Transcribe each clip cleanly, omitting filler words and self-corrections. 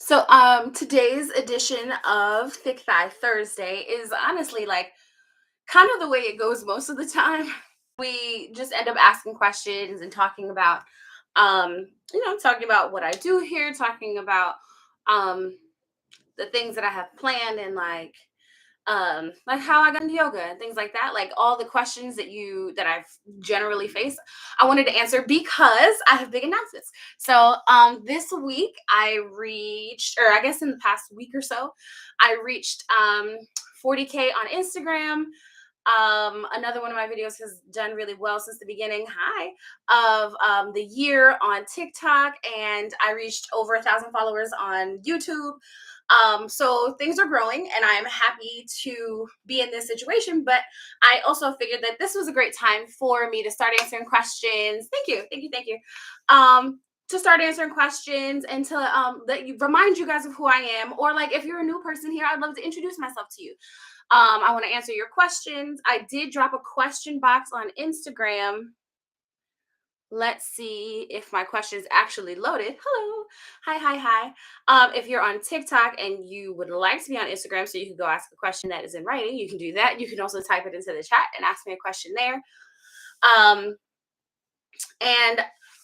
Today's edition of Thick Thigh Thursday is honestly like kind of the way it goes most of the time. We just end up asking questions and talking about, talking about what I do here, talking about um, the things that I have planned and like how I got into yoga and things like that. Like all the questions that I've generally faced, I wanted to answer because I have big announcements. This week I reached, or I guess in the past week or so, I reached 40K on Instagram. Another one of my videos has done really well since the beginning. Of the year on TikTok, and I reached over 1,000 followers on YouTube. So things are growing, and I am happy to be in this situation. But I also figured that this was a great time for me to start answering questions. Thank you, thank you, thank you. To start answering questions and to remind you guys of who I am, or like if you're a new person here, I'd love to introduce myself to you. I want to answer your questions. I did drop a question box on Instagram. Let's see if my questions actually loaded. Hello. Hi. If you're on TikTok and you would like to be on Instagram so you can go ask a question that is in writing, you can do that. You can also type it into the chat and ask me a question there. Um, and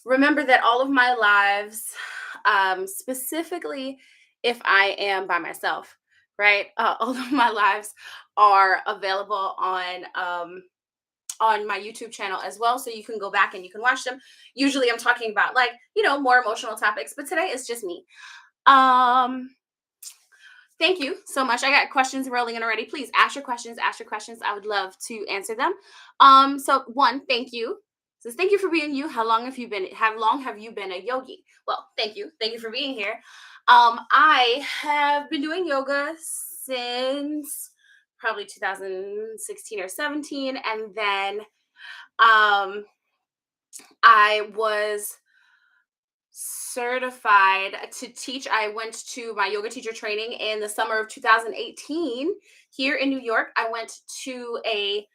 remember that all of my lives, specifically if I am by myself, right? All of my lives are available on my YouTube channel as well. So you can go back and you can watch them. Usually I'm talking about like, more emotional topics, but today it's just me. Um, Thank you so much. I got questions rolling in already. Please ask your questions. Ask your questions. I would love to answer them. So one, thank you. Says thank you for being you. How long have you been? How long have you been a yogi? Well, thank you. Thank you for being here. I have been doing yoga since probably 2016 or 17, and then I was certified to teach. I went to my yoga teacher training in the summer of 2018 here in New York. I went to a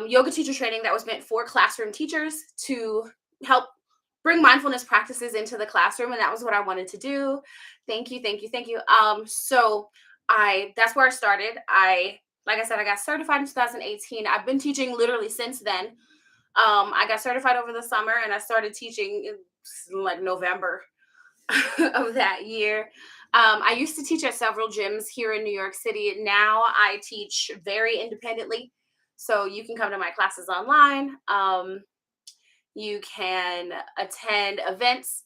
yoga teacher training that was meant for classroom teachers to help bring mindfulness practices into the classroom, and that was what I wanted to do. Thank you. So I that's where I started. Like I said, I got certified in 2018. I've been teaching literally since then. I got certified over the summer, and I started teaching in like November of that year. I used to teach at several gyms here in New York City. Now I teach very independently. So you can come to my classes online. You can attend events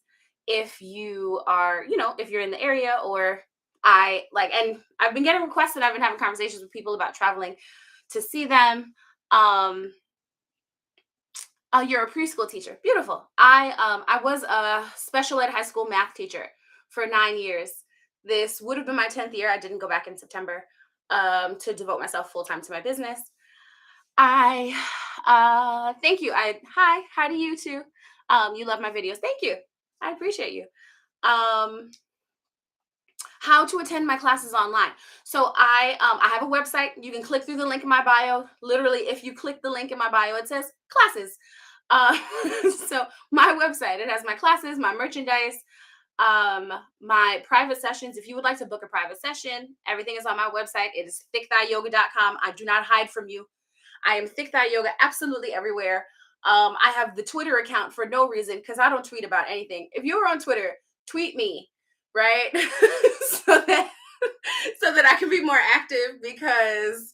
if you are, if you're in the area, or and I've been getting requests and I've been having conversations with people about traveling to see them. Um, Oh, you're a preschool teacher. Beautiful. I was a special ed high school math teacher for 9 years. This would have been my 10th year. I didn't go back in September to devote myself full time to my business. I thank you. Hi to you too. You love my videos. Thank you. I appreciate you. Um, how to attend my classes online. So I have a website. You can click through the link in my bio. Literally, if you click the link in my bio, it says classes. Uh, so my website, it has my classes, my merchandise, my private sessions. If you would like to book a private session, everything is on my website. It is ThickThighYoga.com. I do not hide from you. I am Thick Thigh Yoga absolutely everywhere. I have the Twitter account for no reason because I don't tweet about anything. If you're on Twitter, tweet me, right? so that so that I can be more active because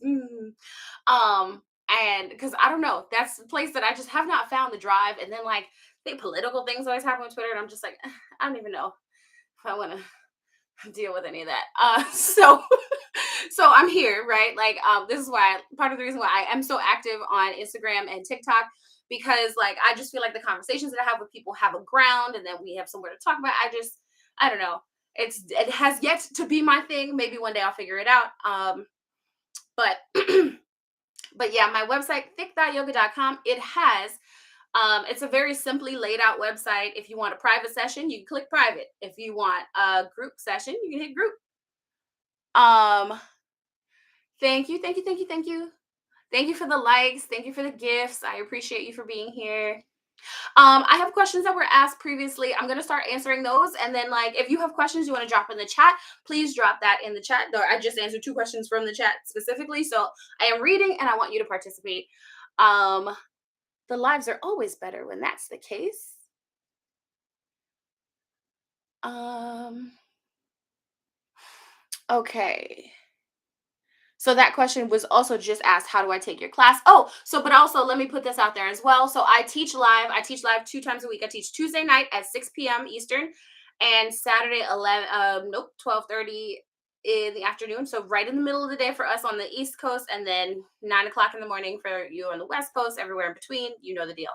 and because I don't know, that's the place that I just have not found the drive. And then like the political things always happen on Twitter, and I'm just like, I don't even know if I want to deal with any of that. So I'm here, right? Like this is why part of the reason why I am so active on Instagram and TikTok, because like I just feel like the conversations that I have with people have a ground, and then we have somewhere to talk about. I don't know. It has yet to be my thing. Maybe one day I'll figure it out. But but yeah, my website, ThickThighYoga.com, it has it's a very simply laid out website. If you want a private session, you can click private. If you want a group session, you can hit group. Um, thank you. Thank you for the likes. Thank you for the gifts. I appreciate you for being here. I have questions that were asked previously. I'm gonna start answering those, and then like if you have questions you want to drop in the chat, please drop that in the chat. Though I just answered two questions from the chat specifically, so I am reading and I want you to participate. Um, the lives are always better when that's the case. Um, okay. So that question was also just asked, how do I take your class? Oh, so but also let me put this out there as well. So I teach live. I teach live 2 times a week. I teach Tuesday night at 6 p.m. Eastern and Saturday 12:30 in the afternoon. So right in the middle of the day for us on the East Coast, and then 9 o'clock in the morning for you on the West Coast, everywhere in between. You know the deal.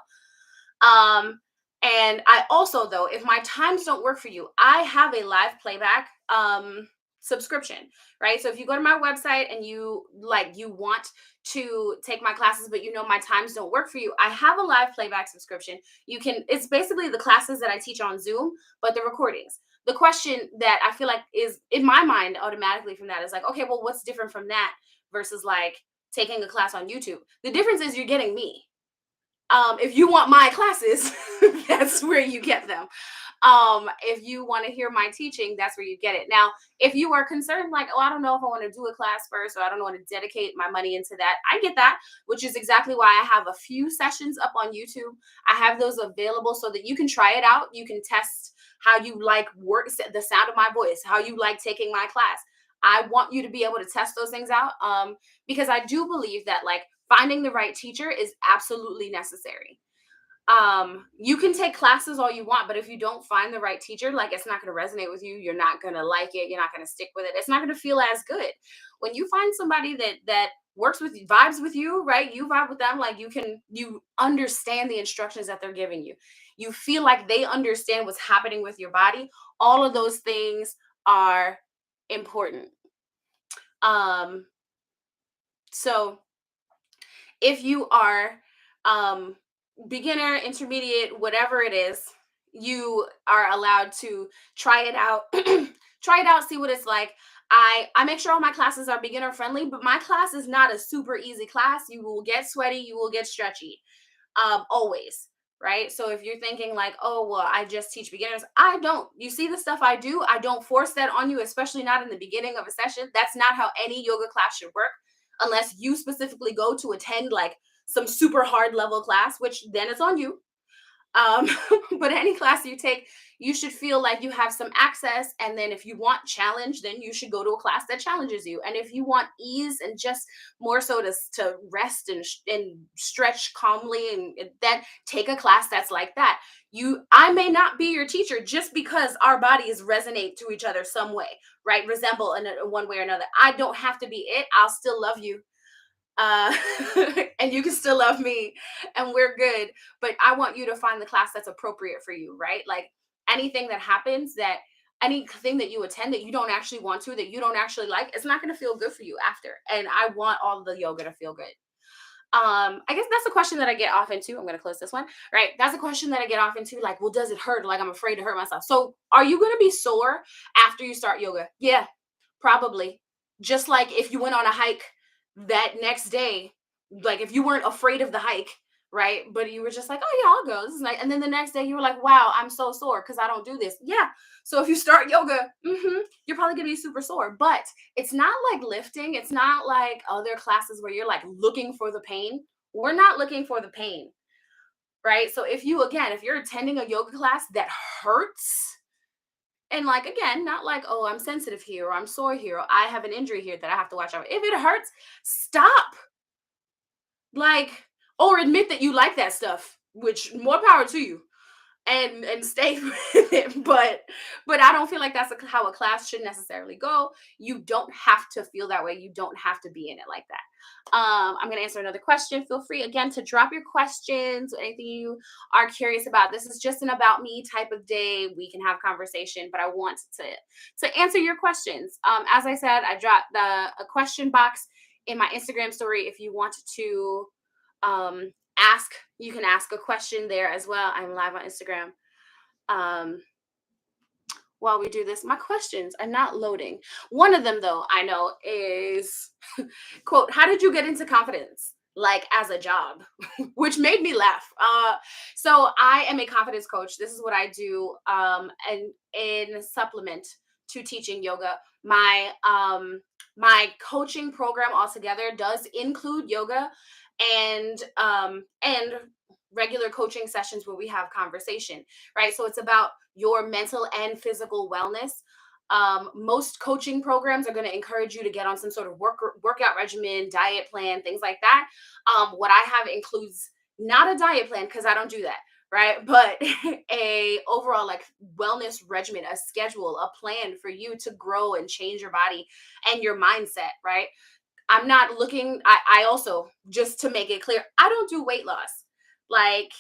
Um, and I also, though, if my times don't work for you, I have a live playback subscription, right? So if you go to my website and you want to take my classes, but you know my times don't work for you, I have a live playback subscription. It's basically the classes that I teach on Zoom, but the recordings. The question that I feel like is in my mind automatically from that is like, okay, well, what's different from that versus like taking a class on YouTube? The difference is you're getting me. If you want my classes, that's where you get them. If you want to hear my teaching, that's where you get it. Now, if you are concerned, like, oh, I don't know if I want to do a class first, or I don't want to dedicate my money into that, I get that, which is exactly why I have a few sessions up on YouTube. I have those available so that you can try it out. You can test how you like the sound of my voice, how you like taking my class. I want you to be able to test those things out, because I do believe that like finding the right teacher is absolutely necessary. You can take classes all you want, but if you don't find the right teacher, like it's not going to resonate with you, you're not going to like it, you're not going to stick with it, it's not going to feel as good. When you find somebody that works with you, vibes with you, right, you vibe with them, like you understand the instructions that they're giving you, you feel like they understand what's happening with your body, all of those things are important. Um so if you are um beginner, intermediate, whatever it is, you are allowed to try it out. Try it out, see what it's like. I make sure all my classes are beginner friendly, but my class is not a super easy class. You will get sweaty, you will get stretchy, always, right? So if you're thinking like, oh well, I just teach beginners, I don't. You see the stuff I do, I don't force that on you, especially not in the beginning of a session. That's not how any yoga class should work, unless you specifically go to attend like some super hard level class, which then it's on you. um, but any class you take, you should feel like you have some access, and then if you want challenge, then you should go to a class that challenges you. And if you want ease and just more so to rest and stretch calmly, and then take a class that's like that. I may not be your teacher just because our bodies resonate to each other some way, right, resemble in one way or another. I don't have to be it. I'll still love you, uh and you can still love me, and we're good. But I want you to find the class that's appropriate for you, right? Like anything that happens, that anything that you attend that you don't actually want to, that you don't actually like, it's not going to feel good for you after. And I want all the yoga to feel good. I guess that's a question that I get off into. I'm going to close this one, right? That's a question that I get off into, like, well, does it hurt? Like I'm afraid to hurt myself. So are you going to be sore after you start yoga? Yeah, probably. Just like if you went on a hike that next day, like if you weren't afraid of the hike, right? But you were just like, oh yeah, I'll go. This is nice. And then the next day you were like, wow, I'm so sore because I don't do this. Yeah. So if you start yoga, you're probably gonna be super sore. But it's not like lifting. It's not like other classes where you're like looking for the pain. We're not looking for the pain, right? So if you're attending a yoga class that hurts, and like again, not like, oh, I'm sensitive here or I'm sore here or I have an injury here that I have to watch out. If it hurts, stop. Like, or admit that you like that stuff, which more power to you, and stay with it. But I don't feel like that's how a class should necessarily go. You don't have to feel that way. You don't have to be in it like that. I'm going to answer another question. Feel free again to drop your questions, anything you are curious about. This is just an about me type of day. We can have conversation, but I want to answer your questions. As I said, I dropped a question box in my Instagram story. If you want to um, ask, you can ask a question there as well. I'm live on Instagram. Um, while we do this, my questions are not loading. One of them, though, I know is, quote, how did you get into confidence? like as a job, which made me laugh. So I am a confidence coach. This is what I do. And in supplement to teaching yoga, my coaching program altogether does include yoga and regular coaching sessions where we have conversation, right? So it's about your mental and physical wellness. Most coaching programs are going to encourage you to get on some sort of workout regimen, diet plan, things like that. What I have includes not a diet plan because I don't do that, right? But a overall like wellness regimen, a schedule, a plan for you to grow and change your body and your mindset, right? I'm not looking. I also, just to make it clear, I don't do weight loss. Like,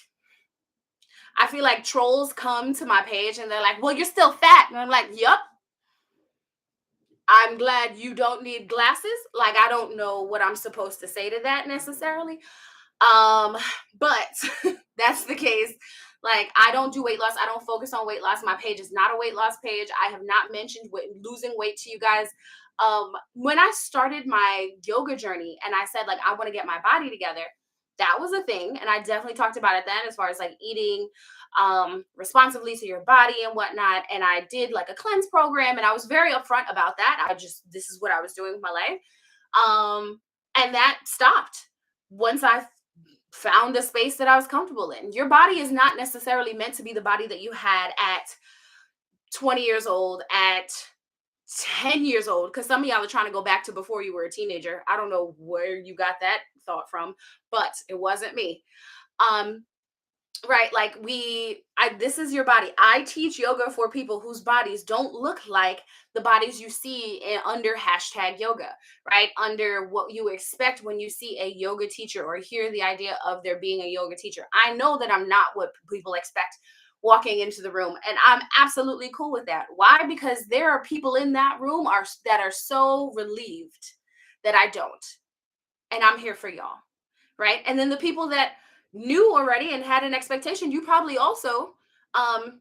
I feel like trolls come to my page and they're like, "Well, you're still fat," and I'm like, "Yup, I'm glad you don't need glasses." Like, I don't know what I'm supposed to say to that necessarily. Um, but that's the case. Like, I don't do weight loss. I don't focus on weight loss. My page is not a weight loss page. I have not mentioned losing weight to you guys. When I started my yoga journey and I said, like, I want to get my body together, that was a thing. And I definitely talked about it then as far as like eating responsibly to your body and whatnot. And I did like a cleanse program and I was very upfront about that. This is what I was doing with my life. And that stopped once I found a space that I was comfortable in. Your body is not necessarily meant to be the body that you had at 20 years old, at 10 years old, because some of y'all are trying to go back to before you were a teenager. I don't know where you got that thought from, but it wasn't me. Um, right, like this is your body. I teach yoga for people whose bodies don't look like the bodies you see under hashtag yoga, right? Under what you expect when you see a yoga teacher or hear the idea of there being a yoga teacher. I know that I'm not what people expect walking into the room, and I'm absolutely cool with that. Why? Because there are people in that room that are so relieved that I don't, and I'm here for y'all, right? And then the people that knew already and had an expectation, you probably also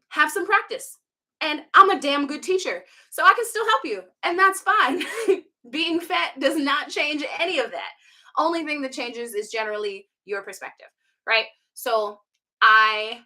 have some practice. And I'm a damn good teacher, so I can still help you, and that's fine. Being fat does not change any of that. Only thing that changes is generally your perspective, right? So I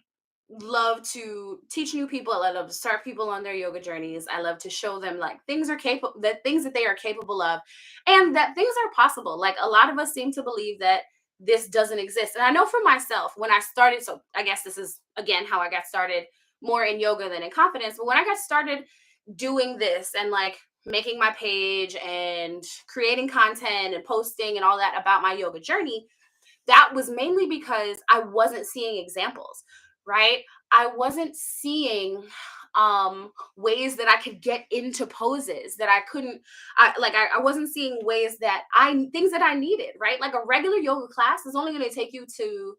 love to teach new people. I love to start people on their yoga journeys. I love to show them like things that they are capable of, and that things are possible. Like, a lot of us seem to believe that this doesn't exist. And I know for myself, when I started, so I guess this is again how I got started more in yoga than in confidence. But when I got started doing this and like making my page and creating content and posting and all that about my yoga journey, that was mainly because I wasn't seeing examples, right? I wasn't seeing ways that I could get into poses that I couldn't I wasn't seeing ways that I things that I needed, right? Like, a regular yoga class is only going to take you to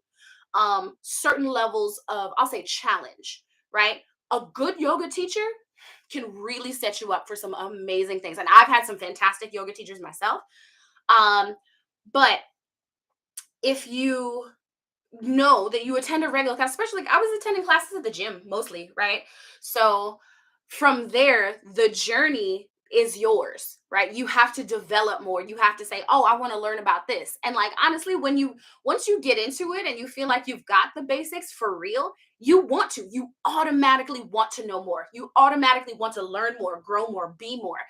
certain levels of, I'll say, challenge, right? A good yoga teacher can really set you up for some amazing things. And I've had some fantastic yoga teachers myself. But if you know that you attend a regular class, especially like I was attending classes at the gym mostly, right? So from there, the journey is yours, right? You have to develop more. You have to say, "Oh, I want to learn about this." And like, honestly, once you get into it and you feel like you've got the basics for real, you automatically want to know more. You automatically want to learn more, grow more, be more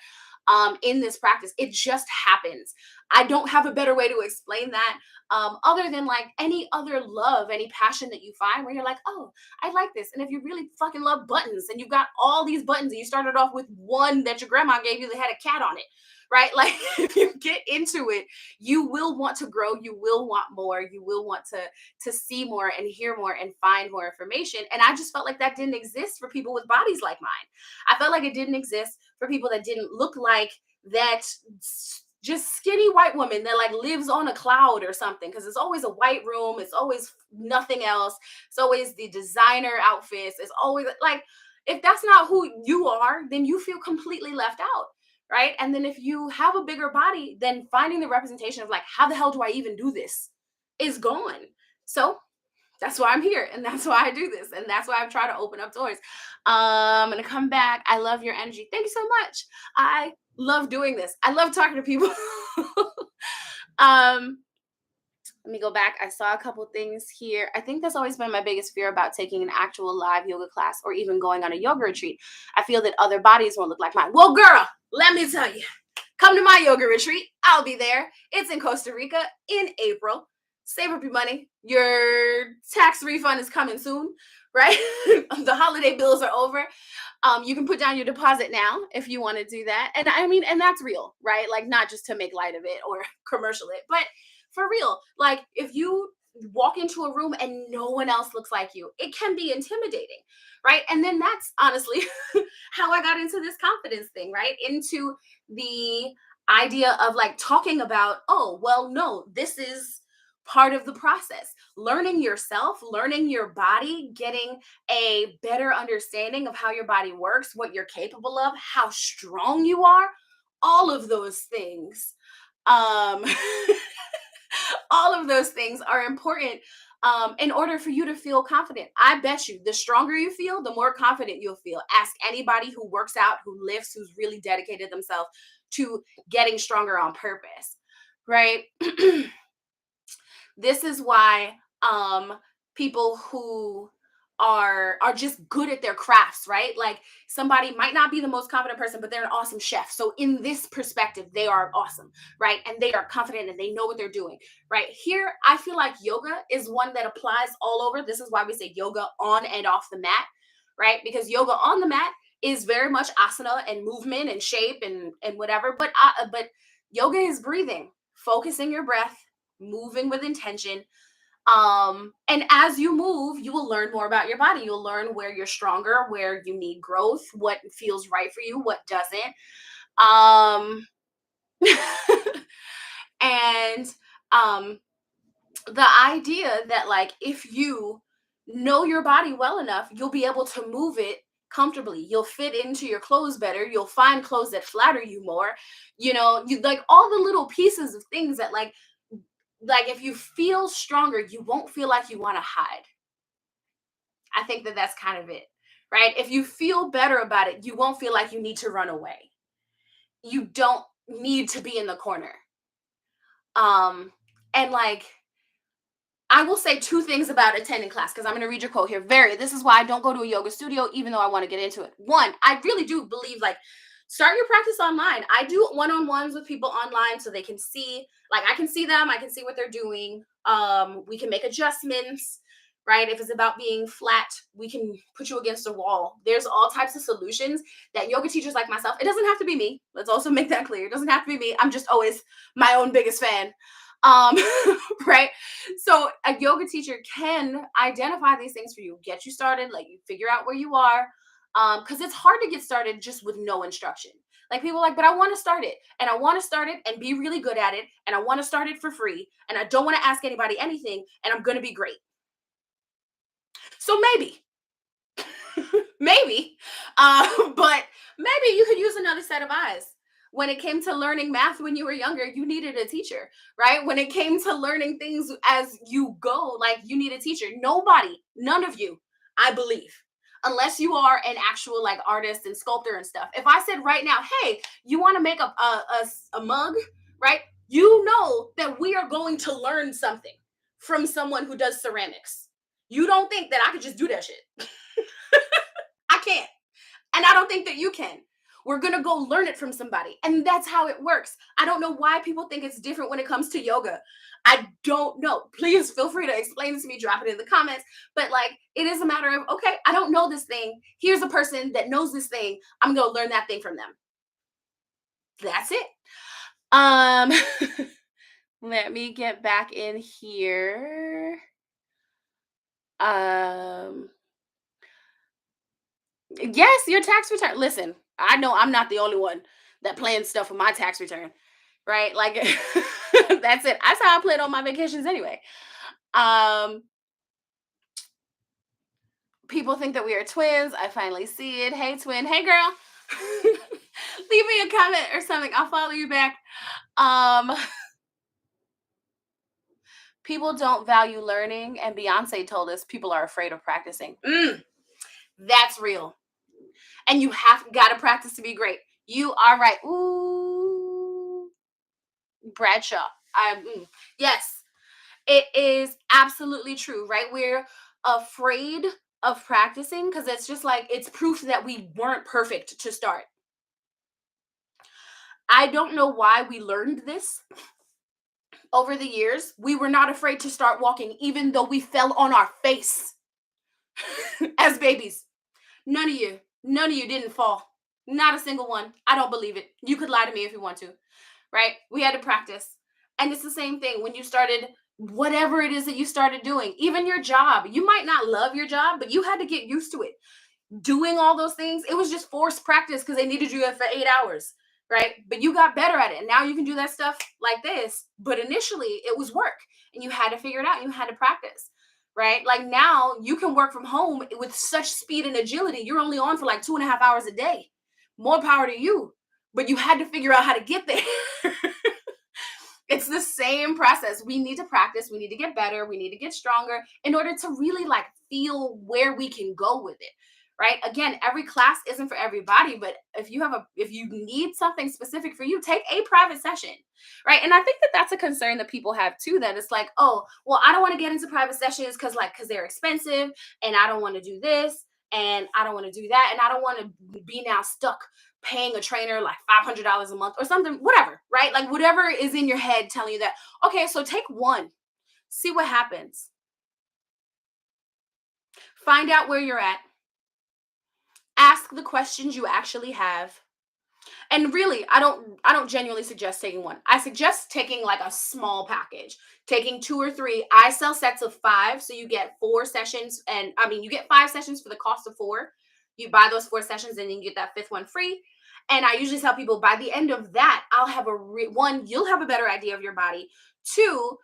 in this practice. It just happens. I don't have a better way to explain that, other than like any other love, any passion that you find where you're like, "Oh, I like this." And if you really fucking love buttons and you've got all these buttons and you started off with one that your grandma gave you that had a cat on it, right? Like, if you get into it, you will want to grow, you will want more, you will want to see more and hear more and find more information. And I just felt like that didn't exist for people with bodies like mine. I felt like it didn't exist for people that didn't look like that just skinny white woman that like lives on a cloud or something, because it's always a white room, it's always nothing else, it's always the designer outfits, it's always like, if that's not who you are, then you feel completely left out, right? And then if you have a bigger body, then finding the representation of like, how the hell do I even do this, is gone. So that's why I'm here, and that's why I do this, and that's why I'm trying to open up doors. I'm gonna come back. I love your energy. Thank you so much. I love doing this. I love talking to people. um, Let me go back. I saw a couple things here. I think that's always been my biggest fear about taking an actual live yoga class or even going on a yoga retreat. I feel that other bodies won't look like mine. Well, girl, let me tell you, come to my yoga retreat. I'll be there. It's in Costa Rica in April. Save up your money. Your tax refund is coming soon, right? The holiday bills are over. You can put down your deposit now if you want to do that. And I mean, and that's real, right? Like, not just to make light of it or commercial it, but for real. Like, if you walk into a room and no one else looks like you, it can be intimidating, right? And then that's honestly how I got into this confidence thing, right? Into the idea of like talking about, oh, well, no, this is part of the process. Learning yourself, learning your body, getting a better understanding of how your body works, what you're capable of, how strong you are, all of those things. Um, all of those things are important in order for you to feel confident. I bet you the stronger you feel, the more confident you'll feel. Ask anybody who works out, who lifts, who's really dedicated themselves to getting stronger on purpose, right? This is why people who are just good at their crafts, right? Like, somebody might not be the most confident person, but they're an awesome chef. So in this perspective, they are awesome, right? And they are confident and they know what they're doing, right? Here, I feel like yoga is one that applies all over. This is why we say yoga on and off the mat, right? Because yoga on the mat is very much asana and movement and shape and whatever, but yoga is breathing, focusing your breath, moving with intention. And as you move, you will learn more about your body. You'll learn where you're stronger, where you need growth, what feels right for you, what doesn't. Um and um the idea that, like, if you know your body well enough, you'll be able to move it comfortably. You'll fit into your clothes better. You'll find clothes that flatter you more. You like all the little pieces of things that, like if you feel stronger, you won't feel like you want to hide. I think that that's kind of it, right? If you feel better about it, you won't feel like you need to run away. You don't need to be in the corner. Um, and like, I will say two things about attending class because I'm going to read your quote here. This is why I don't go to a yoga studio, even though I want to get into it. One, I really do believe, like, start your practice online. I do one-on-ones with people online so they can see, like, I can see them, I can see what they're doing. We can make adjustments, right? If it's about being flat, we can put you against a wall. There's all types of solutions that yoga teachers like myself, it doesn't have to be me. Let's also make that clear. It doesn't have to be me. I'm just always my own biggest fan. Um, right? So a yoga teacher can identify these things for you, get you started, like, you figure out where you are. Because it's hard to get started just with no instruction. Like, people are like, but I want to start it, and I want to start it and be really good at it, and I want to start it for free, and I don't want to ask anybody anything, and I'm gonna be great. So maybe, maybe, but maybe you could use another set of eyes. When it came to learning math when you were younger, you needed a teacher, right? When it came to learning things as you go, like, you need a teacher. Nobody, none of you, I believe, unless you are an actual, like, artist and sculptor and stuff. If I said right now, hey, you want to make a mug, right? You know that we are going to learn something from someone who does ceramics. You don't think that I could just do that shit. I can't. And I don't think that you can. We're going to go learn it from somebody. And that's how it works. I don't know why people think it's different when it comes to yoga. I don't know. Please feel free to explain it to me, drop it in the comments. But, like, it is a matter of, okay, I don't know this thing. Here's a person that knows this thing. I'm going to learn that thing from them. That's it. Um let me get back in here. Um Yes, your tax return. Listen, I know I'm not the only one that plans stuff for my tax return, right? Like, that's it. That's how I plan on my vacations anyway. Um, People think that we are twins. I finally see it. Hey, twin. Hey, girl. Leave me a comment or something. I'll follow you back. Um, People don't value learning, and Beyonce told us people are afraid of practicing. That's real. And you have got to practice to be great. You are right. Ooh, Bradshaw. Yes. It is absolutely true, right? We're afraid of practicing because it's just like it's proof that we weren't perfect to start. I don't know why we learned this over the years. We were not afraid to start walking, even though we fell on our face as babies. None of you didn't fall. Not a single one. I don't believe it. You could lie to me if you want to, right? We had to practice. And it's the same thing when you started whatever it is that you started doing, even your job. You might not love your job, but you had to get used to it doing all those things. It was just forced practice because they needed you for 8 hours, right? But you got better at it. And now you can do that stuff like this. But initially, it was work and you had to figure it out. You had to practice, right? Like now, you can work from home with such speed and agility. You're only on for like 2.5 hours a day. More power to you. But you had to figure out how to get there. It's the same process. We need to practice. We need to get better. We need to get stronger in order to really like feel where we can go with it. Right. Again, every class isn't for everybody, but if you need something specific for you, take a private session. Right. And I think that that's a concern that people have too, that it's like, oh, well, I don't want to get into private sessions because they're expensive and I don't want to do this and I don't want to do that. And I don't want to be now stuck paying a trainer like $500 a month or something, whatever, right? Like whatever is in your head telling you that, okay, so take one, see what happens, find out where you're at, ask the questions you actually have. And really, I don't genuinely suggest taking one. I suggest taking like a small package, taking two or three. I sell sets of 5, so you get 4 sessions, and I mean you get 5 sessions for the cost of 4. You buy those 4 sessions and then you get that fifth one free. And I usually tell people by the end of that, I'll have one, you'll have a better idea of your body. Two,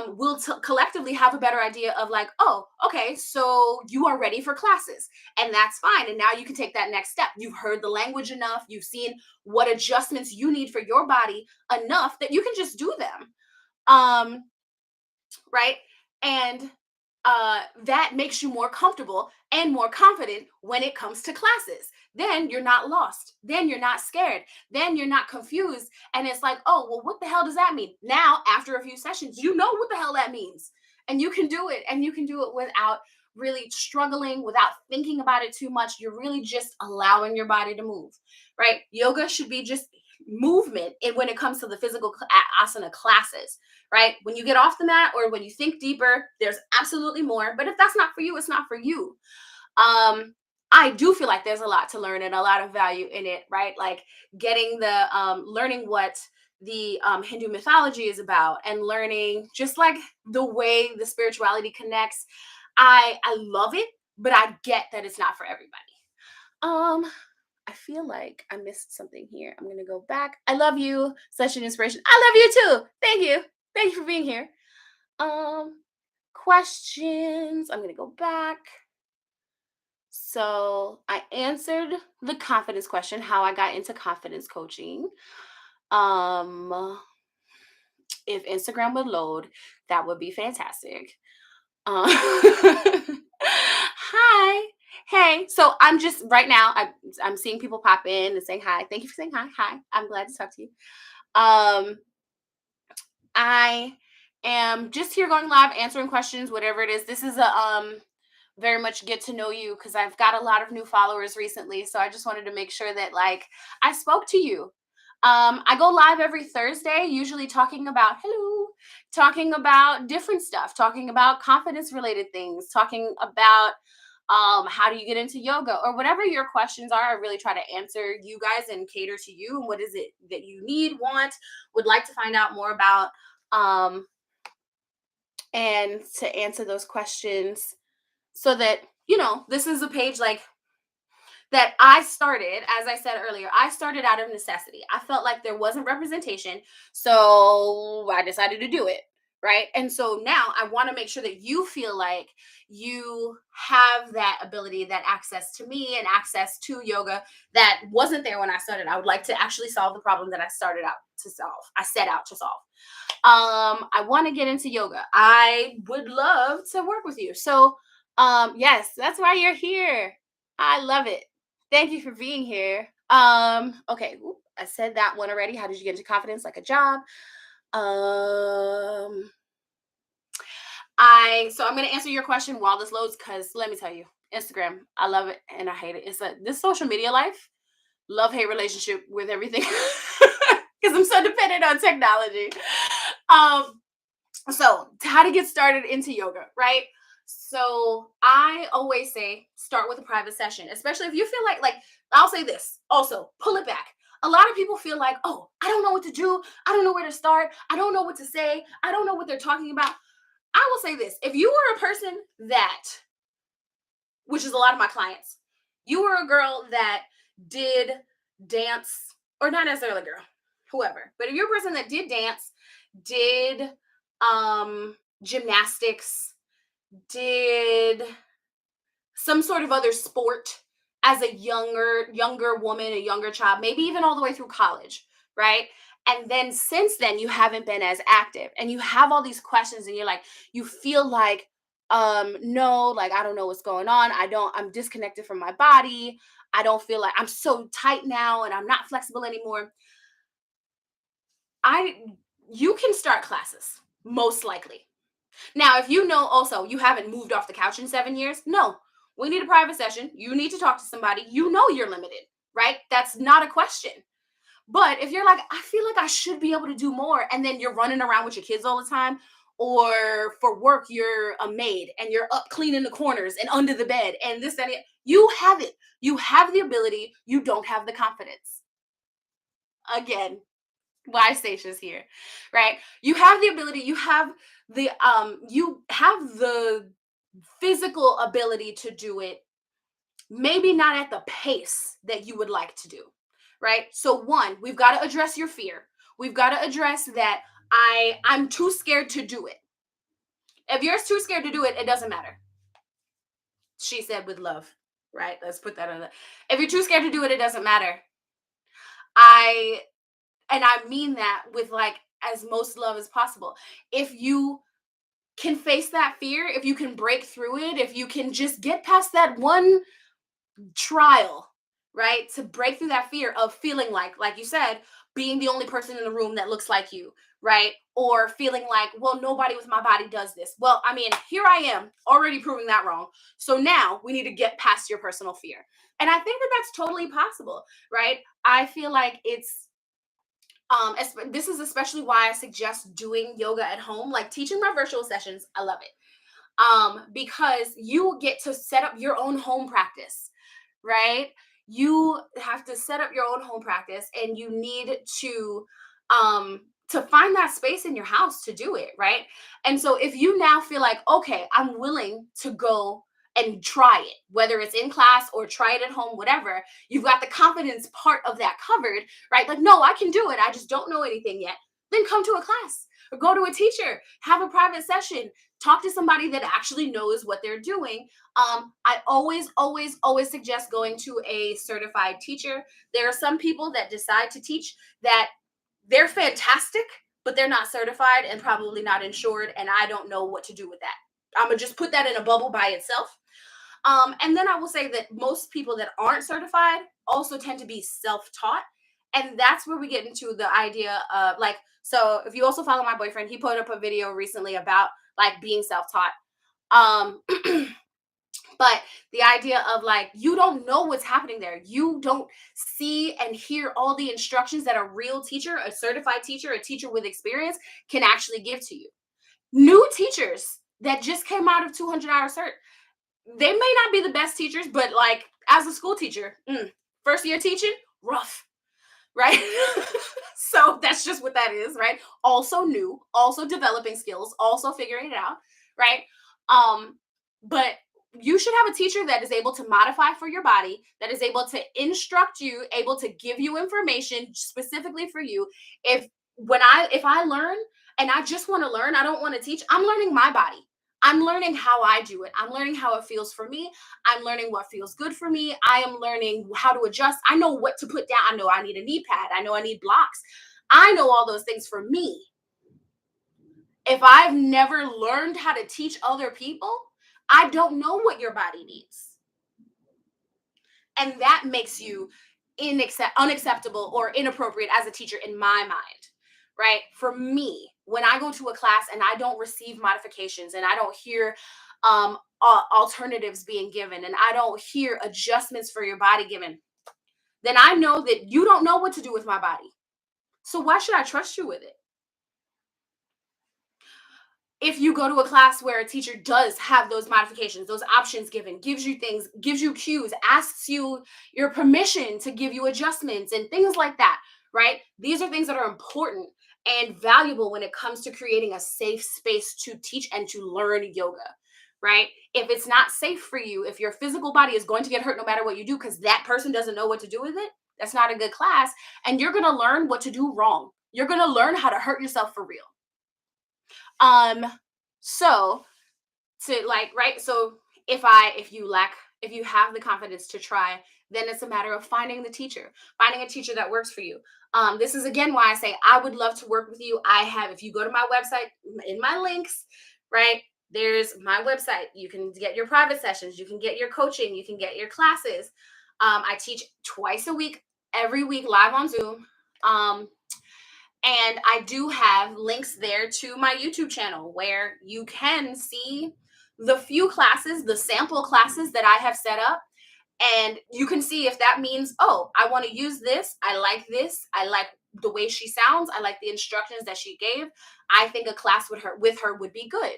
we'll collectively have a better idea of like, oh, okay, so you are ready for classes, and that's fine. And now you can take that next step. You've heard the language enough. You've seen what adjustments you need for your body enough that you can just do them. Um, right? And that makes you more comfortable and more confident when it comes to classes. Then you're not lost. Then you're not scared. Then you're not confused. And it's like, oh, well, what the hell does that mean? Now, after a few sessions, you know what the hell that means. And you can do it. And you can do it without really struggling, without thinking about it too much. You're really just allowing your body to move, right? Yoga should be just movement and when it comes to the physical asana classes, right? When you get off the mat or when you think deeper, there's absolutely more. But if that's not for you, it's not for you. I do feel like there's a lot to learn and a lot of value in it, right? Like getting the learning what the Hindu mythology is about and learning just like the way the spirituality connects. I love it, but I get that it's not for everybody. Um, I feel like I missed something here. I'm gonna go back. I love you. Such an inspiration. I love you too. Thank you. Thank you for being here. Um, questions. I'm gonna go back. So I answered the confidence question, how I got into confidence coaching. Um, if Instagram would load, that would be fantastic. Uh, hi. Hey. So I'm just right now. I'm seeing people pop in and saying hi. Thank you for saying hi. Hi. I'm glad to talk to you. Um, I am just here going live, answering questions, whatever it is. This is a very much get to know you because I've got a lot of new followers recently. So I just wanted to make sure that like I spoke to you. I go live every Thursday, usually talking about different stuff, talking about confidence related things, talking about how do you get into yoga or whatever your questions are. I really try to answer you guys and cater to you. And what is it that you need, want, would like to find out more about, um, and to answer those questions so that, this is a page like that I started, as I said earlier, I started out of necessity. I felt like there wasn't representation. So I decided to do it. Right. And so now I want to make sure that you feel like you have that ability, that access to me and access to yoga that wasn't there when I started. I would like to actually solve the problem that I started out to solve. I set out to solve. I want to get into yoga. I would love to work with you. So, yes, that's why you're here. I love it. Thank you for being here. Okay, I said that one already. How did you get into confidence like a job? Um, I'm gonna answer your question while this loads, because let me tell you, Instagram, I love it and I hate it. It's this social media life, love hate relationship with everything, because I'm so dependent on technology. Um, so how to get started into yoga, right? So I always say start with a private session, especially if you feel like I'll say this also, pull it back. A lot of people feel like, oh, I don't know what to do, I don't know where to start, I don't know what to say, I don't know what they're talking about. I will say this: if you were a person that, which is a lot of my clients, you were a girl that did dance, or not necessarily a girl, whoever, but if you're a person that did dance, did gymnastics, did some sort of other sport as a younger woman, a younger child, maybe even all the way through college, right? And then since then you haven't been as active and you have all these questions and you're like, you feel like, no, like I don't know what's going on. I'm disconnected from my body. I don't feel like, I'm so tight now and I'm not flexible anymore. I You can start classes, most likely. Now, if you know also you haven't moved off the couch in 7 years, no, we need a private session. You need to talk to somebody. You know you're limited, right? That's not a question. But if you're like, I feel like I should be able to do more, and then you're running around with your kids all the time, or for work, you're a maid and you're up cleaning the corners and under the bed and this, and it, you have it. You have the ability. You don't have the confidence. Again, why Stacia's here, right? You have the ability, you have the physical ability to do it, maybe not at the pace that you would like to do, right? So one, we've got to address your fear. We've got to address that I'm too scared to do it. If you're too scared to do it, it doesn't matter. She said with love, right? Let's put that on the. If you're too scared to do it, it doesn't matter. I and I mean that with like as most love as possible. If you can face that fear, if you can break through it, if you can just get past that one trial, right? To break through that fear of feeling like you said, being the only person in the room that looks like you, right? Or feeling like, well, nobody with my body does this. Well, I mean, here I am already proving that wrong. So now we need to get past your personal fear. And I think that that's totally possible, right? I feel like this is especially why I suggest doing yoga at home, like teaching my virtual sessions. I love it. Because you get to set up your own home practice, right? You have to set up your own home practice and you need to find that space in your house to do it, right? And so if you now feel like, okay, I'm willing to go and try it, whether it's in class or try it at home, whatever, you've got the confidence part of that covered, right? Like, no, I can do it. I just don't know anything yet. Then come to a class or go to a teacher, have a private session, talk to somebody that actually knows what they're doing. I always suggest going to a certified teacher. There are some people that decide to teach that they're fantastic, but they're not certified and probably not insured. And I don't know what to do with that. I'm gonna just put that in a bubble by itself. And then I will say that most people that aren't certified also tend to be self-taught. And that's where we get into the idea of like, so if you also follow my boyfriend, he put up a video recently about like being self-taught. Um, but the idea of like, you don't know what's happening there. You don't see and hear all the instructions that a real teacher, a certified teacher, a teacher with experience can actually give to you. New teachers that just came out of 200-hour cert, they may not be the best teachers, but like as a school teacher, first year teaching, rough, right? So that's just what that is, right? Also new, also developing skills, also figuring it out, right? But you should have a teacher that is able to modify for your body, that is able to instruct you, able to give you information specifically for you. If I learn and I just want to learn, I don't want to teach, I'm learning my body. I'm learning how I do it. I'm learning how it feels for me. I'm learning what feels good for me. I am learning how to adjust. I know what to put down. I know I need a knee pad. I know I need blocks. I know all those things for me. If I've never learned how to teach other people, I don't know what your body needs. And that makes you unacceptable or inappropriate as a teacher in my mind, right? For me, when I go to a class and I don't receive modifications and I don't hear alternatives being given and I don't hear adjustments for your body given, then I know that you don't know what to do with my body. So why should I trust you with it? If you go to a class where a teacher does have those modifications, those options given, gives you things, gives you cues, asks you your permission to give you adjustments and things like that, right? These are things that are important and valuable when it comes to creating a safe space to teach and to learn yoga, right? If it's not safe for you, if your physical body is going to get hurt no matter what you do because that person doesn't know what to do with it, that's not a good class. And you're going to learn what to do wrong. You're going to learn how to hurt yourself for real. Um, so to like, right? So if you have the confidence to try, then it's a matter of finding finding a teacher that works for you. This is again why I say I would love to work with you. If you go to my website in my links, right? There's my website. You can get your private sessions, you can get your coaching, you can get your classes. I teach twice a week, every week live on Zoom. And I do have links there to my YouTube channel where you can see the few classes, the sample classes that I have set up. And you can see if that means, oh, I want to use this. I like this. I like the way she sounds. I like the instructions that she gave. I think a class with her would be good.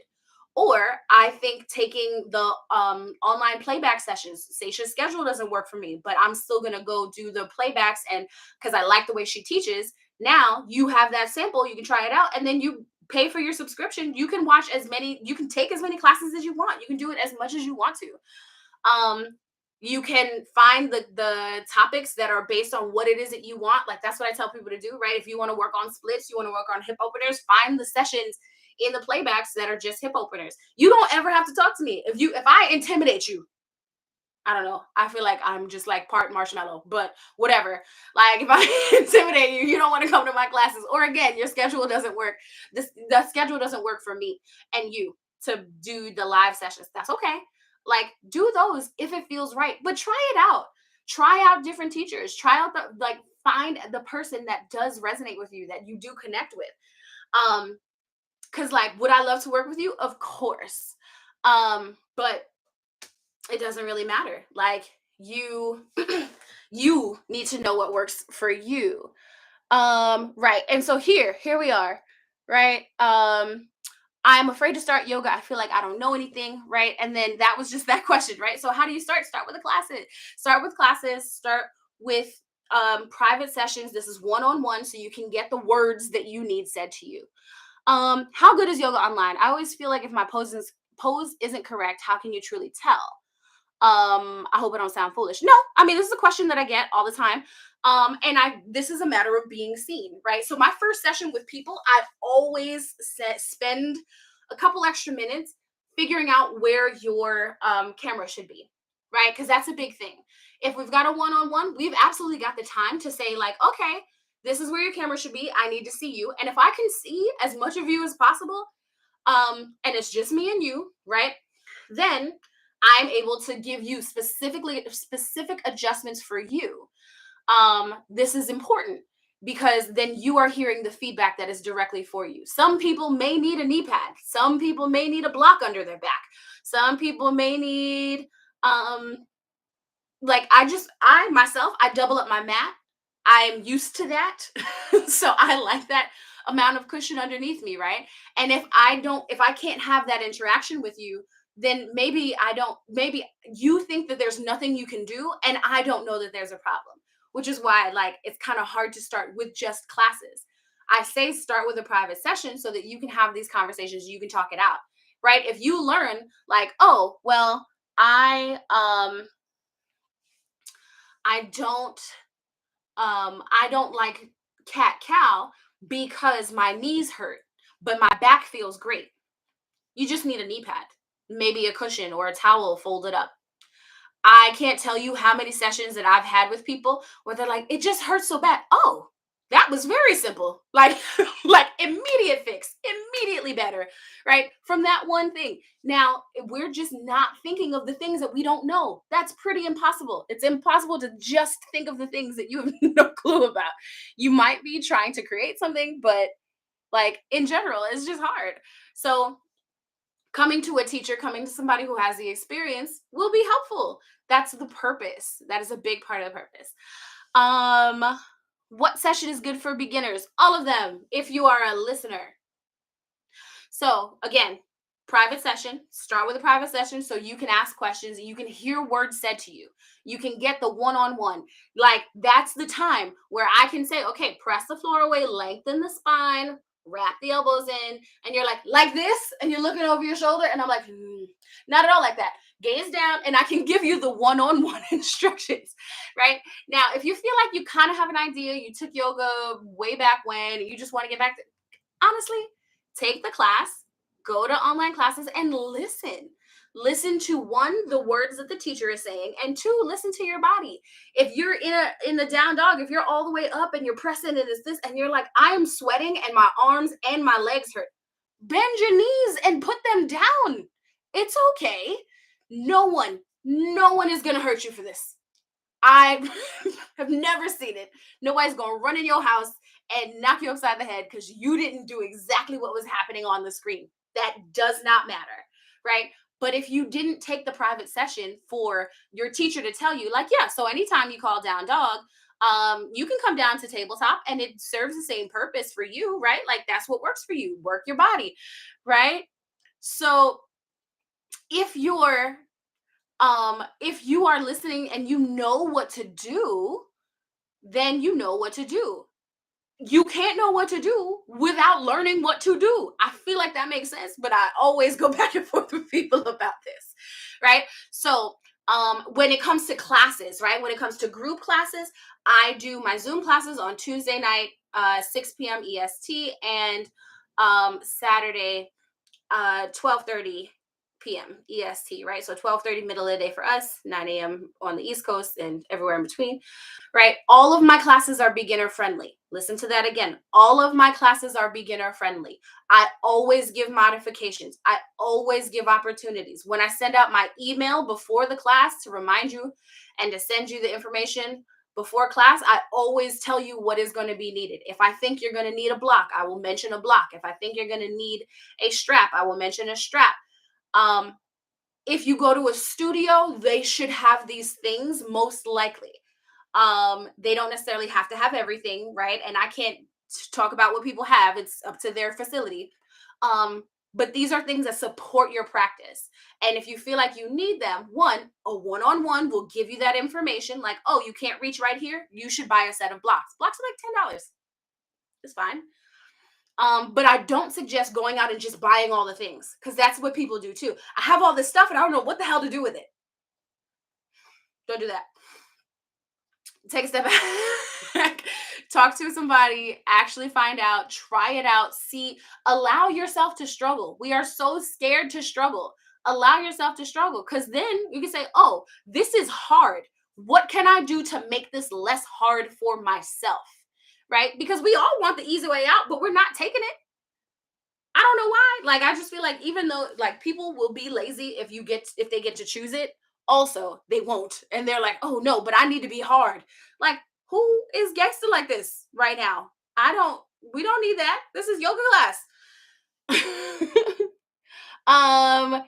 Or I think taking the online playback sessions, Seisha's schedule doesn't work for me, but I'm still going to go do the playbacks. And because I like the way she teaches, now you have that sample, you can try it out, and then you pay for your subscription. You can you can take as many classes as you want. You can do it as much as you want to. You can find the topics that are based on what it is that you want. Like that's what I tell people to do, right? If you want to work on splits, you want to work on hip openers, find the sessions in the playbacks that are just hip openers. You don't ever have to talk to me. If I intimidate you, I don't know. I feel like I'm just like part marshmallow, but whatever. Like if I intimidate you, you don't want to come to my classes. Or again, your schedule doesn't work. The schedule doesn't work for me and you to do the live sessions. That's okay. Like do those if it feels right, but try it out. Try out different teachers. Try out find the person that does resonate with you, that you do connect with. Because like, would I love to work with you? Of course. But it doesn't really matter. Like you you need to know what works for you. Right. And so here we are, right? I'm afraid to start yoga. I feel like I don't know anything, right? And then that was just that question, right? So how do you start? Start with the classes. Start with private sessions. This is one-on-one, so you can get the words that you need said to you. How good is yoga online? I always feel like if my pose isn't correct, how can you truly tell? I hope I don't sound foolish. No, I mean, this is a question that I get all the time. This is a matter of being seen, right? So my first session with people, I always spend a couple extra minutes figuring out where your camera should be, right? Because that's a big thing. If we've got a one-on-one, we've absolutely got the time to say like, okay, this is where your camera should be. I need to see you. And if I can see as much of you as possible, and it's just me and you, right? Then I'm able to give you specific adjustments for you. This is important because then you are hearing the feedback that is directly for you. Some people may need a knee pad. Some people may need a block under their back. Some people may need, I double up my mat. I'm used to that. So I like that amount of cushion underneath me, right? And if I can't have that interaction with you, then maybe you think that there's nothing you can do, and I don't know that there's a problem, which is why like it's kind of hard to start with just classes. I say start with a private session so that you can have these conversations, you can talk it out, right? If you learn like, oh, well, I don't like cat cow because my knees hurt, but my back feels great. You just need a knee pad, maybe a cushion or a towel folded up. I can't tell you how many sessions that I've had with people where they're like, it just hurts so bad. Oh, that was very simple. Like, like immediate fix, immediately better, right? From that one thing. Now, we're just not thinking of the things that we don't know. That's pretty impossible. It's impossible to just think of the things that you have no clue about. You might be trying to create something, but Like in general, it's just hard. So coming to a teacher, coming to somebody who has the experience will be helpful. That's the purpose. That is a big part of the purpose. Um, what session is good for beginners? All of them, if you are a listener. So again, private session, start with a private session so you can ask questions and you can hear words said to you. You can get the one-on-one. Like that's the time where I can say, okay, press the floor away, lengthen the spine, wrap the elbows in, and you're like this, and you're looking over your shoulder, and I'm like, not at all like that. Gaze down, and I can give you the one-on-one instructions, right? Now, if you feel like you kind of have an idea, you took yoga way back when, you just want to get back to, honestly, take the class, go to online classes and listen. Listen to one, the words that the teacher is saying, and two, listen to your body. If you're in the down dog, if you're all the way up and you're pressing it is this, and you're like, I am sweating and my arms and my legs hurt, bend your knees and put them down. It's okay. No one is gonna hurt you for this. I have never seen it. Nobody's gonna run in your house and knock you upside the head because you didn't do exactly what was happening on the screen. That does not matter, right? But if you didn't take the private session for your teacher to tell you, like, yeah, so anytime you call down dog, you can come down to tabletop and it serves the same purpose for you, right? Like that's what works for you. Work your body, right? So if you're if you are listening and you know what to do, then you know what to do. You can't know what to do without learning what to do. I feel like that makes sense, but I always go back and forth with people about this, right? So, when it comes to classes, right? When it comes to group classes, I do my Zoom classes on Tuesday night, 6 p.m. EST, and Saturday, 12:30 p.m. EST, right? So 12:30 middle of the day for us, 9 a.m. on the East Coast and everywhere in between, right? All of my classes are beginner friendly. Listen to that again. All of my classes are beginner friendly. I always give modifications. I always give opportunities. When I send out my email before the class to remind you and to send you the information before class, I always tell you what is going to be needed. If I think you're going to need a block, I will mention a block. If I think you're going to need a strap, I will mention a strap. Um, if you go to a studio, they should have these things most likely. They don't necessarily have to have everything, right? And I can't talk about what people have. It's up to their facility. But these are things that support your practice. And if you feel like you need them, a one-on-one will give you that information. Like, oh, you can't reach right here. You should buy a set of blocks. Blocks are like $10. It's fine. But I don't suggest going out and just buying all the things because that's what people do too. I have all this stuff and I don't know what the hell to do with it. Don't do that. Take a step back. Talk to somebody, actually find out, try it out, see, allow yourself to struggle. We are so scared to struggle. Allow yourself to struggle because then you can say, oh, this is hard. What can I do to make this less hard for myself? Right? Because we all want the easy way out, but we're not taking it. I don't know why. Like I just feel like even though like people will be lazy if they get to choose it, also they won't. And they're like, "Oh no, but I need to be hard." Like who is gangster like this right now? I don't we don't need that. This is yoga class. um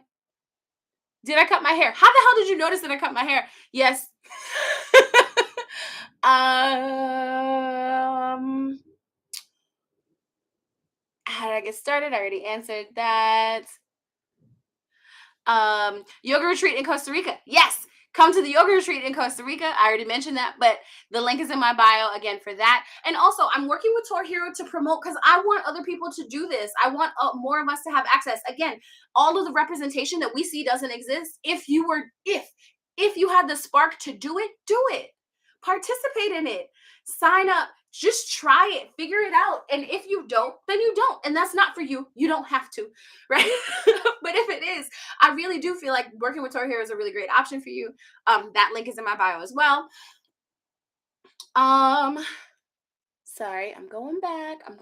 did I cut my hair? How the hell did you notice that I cut my hair? Yes. um how did I get started? I already answered that. Yoga retreat in Costa Rica. Yes, come to the yoga retreat in Costa Rica. I already mentioned that, but the link is in my bio again for that. And also, I'm working with Tour Hero to promote because I want other people to do this. I want more of us to have access. Again, all of the representation that we see doesn't exist. If you had the spark to do it. Participate in it. Sign up. Just try it. Figure it out. And if you don't, then you don't. And that's not for you. You don't have to, right? But if it is, I really do feel like working with Tour Hero is a really great option for you. That link is in my bio as well. Sorry, I'm going back. I'm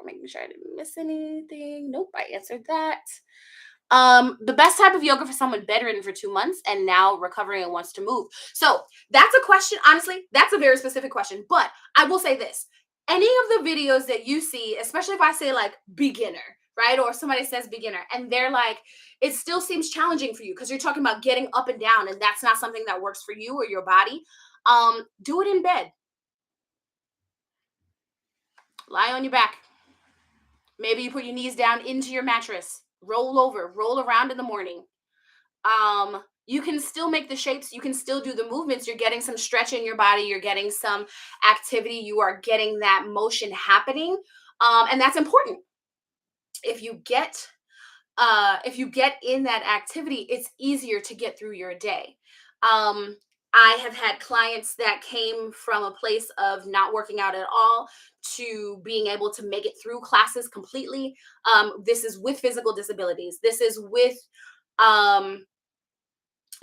making sure I didn't miss anything. Nope, I answered that. The best type of yoga for someone bedridden for 2 months and now recovering and wants to move. So that's a question. Honestly, that's a very specific question. But I will say this: any of the videos that you see, especially if I say like beginner, right? Or somebody says beginner and they're like, it still seems challenging for you because you're talking about getting up and down and that's not something that works for you or your body. Do it in bed. Lie on your back. Maybe you put your knees down into your mattress. Roll over, roll around in the morning. You can still make the shapes, you can still do the movements. You're getting some stretch in your body, you're getting some activity, you are getting that motion happening. And that's important. If you get in that activity, it's easier to get through your day. Um, I have had clients that came from a place of not working out at all to being able to make it through classes completely. This is with physical disabilities. This is with um,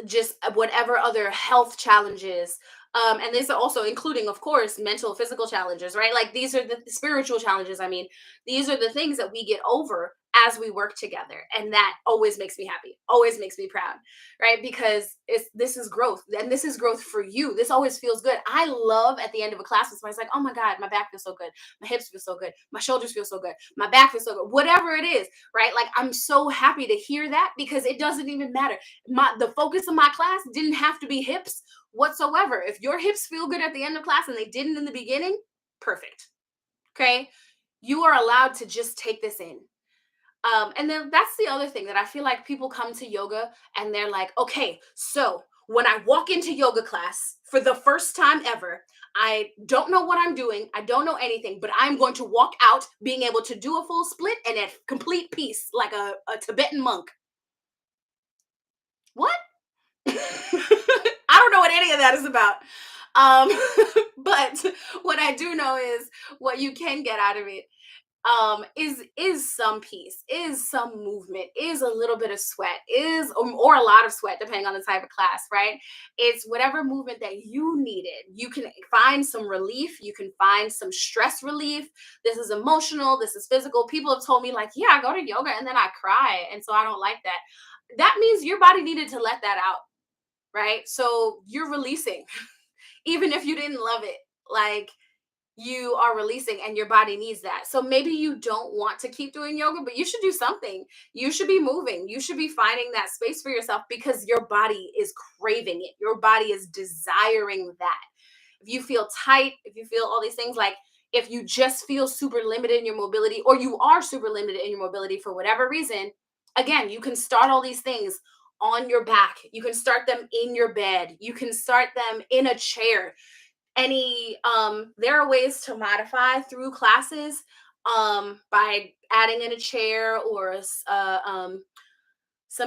just whatever other health challenges, and these are also including, of course, mental, physical challenges, right? Like these are the spiritual challenges. I mean, these are the things that we get over as we work together, and that always makes me happy, always makes me proud, right? Because this is growth, and this is growth for you. This always feels good. I love at the end of a class when somebody's like, oh my god, my back feels so good, my hips feel so good, my shoulders feel so good, my back feels so good, whatever it is, right? Like I'm so happy to hear that because it doesn't even matter. The focus of my class didn't have to be hips whatsoever. If your hips feel good at the end of class and they didn't in the beginning, perfect. Okay, you are allowed to just take this in. And then that's the other thing that I feel like people come to yoga and they're like, okay, so when I walk into yoga class for the first time ever, I don't know what I'm doing. I don't know anything, but I'm going to walk out being able to do a full split and at complete peace, like a Tibetan monk. What? I don't know what any of that is about. Um, but what I do know is what you can get out of it is some peace, is some movement, is a little bit of sweat, is or a lot of sweat depending on the type of class, right? It's whatever movement that you needed. You can find some relief, you can find some stress relief. This is emotional, this is physical. People have told me like, yeah, I go to yoga and then I cry and so I don't like that. That means your body needed to let that out, right? So you're releasing, even if you didn't love it. Like you are releasing and your body needs that. So maybe you don't want to keep doing yoga, but you should do something. You should be moving. You should be finding that space for yourself because your body is craving it. Your body is desiring that. If you feel tight, if you feel all these things, like if you just feel super limited in your mobility or you are super limited in your mobility for whatever reason, again, you can start all these things on your back. You can start them in your bed. You can start them in a chair. There are ways to modify through classes by adding in a chair or some